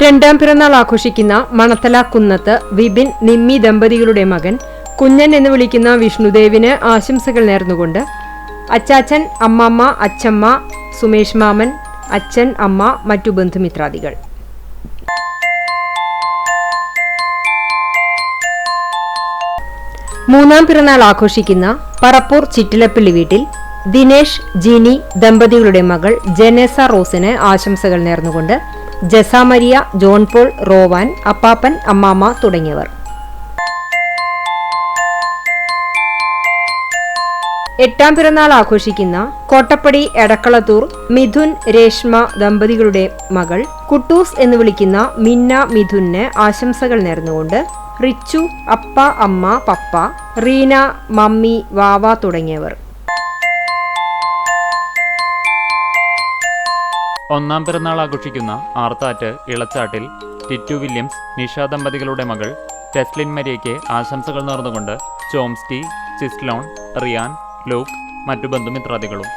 രണ്ടാം പിറന്നാൾ ആഘോഷിക്കുന്ന മണത്തല കുന്നത്ത് വിപിൻ നിമ്മി ദമ്പതികളുടെ മകൻ കുഞ്ഞൻ എന്ന് വിളിക്കുന്ന വിഷ്ണുദേവിന് ആശംസകൾ നേർന്നുകൊണ്ട് അച്ചാച്ചൻ, അമ്മമ്മ, അച്ചമ്മ, സുമേഷ് മാമൻ, അച്ഛൻ, അമ്മ, മറ്റു ബന്ധുമിത്രാദികൾ. മൂന്നാം പിറന്നാൾ ആഘോഷിക്കുന്ന പറപ്പൂർ ചിറ്റിലപ്പള്ളി വീട്ടിൽ ദിനേഷ്, ജിനി ദമ്പതികളുടെ മകൾ ജനേസ റോസിന് ആശംസകൾ നേർന്നുകൊണ്ട് ജസാമരിയ, ജോൺ പോൾ, റോവാൻ, അപ്പാപ്പൻ, അമ്മാമ്മ തുടങ്ങിയവർ. എട്ടാം പിറന്നാൾ ആഘോഷിക്കുന്ന കോട്ടപ്പടി എടക്കളത്തൂർ മിഥുൻ, രേഷ്മ ദമ്പതികളുടെ മകൾ കുട്ടൂസ് എന്ന് വിളിക്കുന്ന മിന്ന മിഥുന് ആശംസകൾ നേർന്നുകൊണ്ട് റിച്ചു, അപ്പ, അമ്മ, പപ്പ, റീന, മമ്മി, വാവ തുടങ്ങിയവർ. ഒന്നാം പിറന്നാൾ ആഘോഷിക്കുന്ന ആർത്താറ്റ് ഇളച്ചാട്ടിൽ ടിറ്റു വില്യംസ്, നിഷ ദമ്പതികളുടെ മകൾ ടെസ്ലിൻ മരിയയ്ക്ക് ആശംസകൾ നേർന്നുകൊണ്ട് ചോംസ്റ്റി, ചിസ്ലോൺ, റിയാൻ, ലൂക്ക്, മറ്റു ബന്ധുമിത്രാദികളും.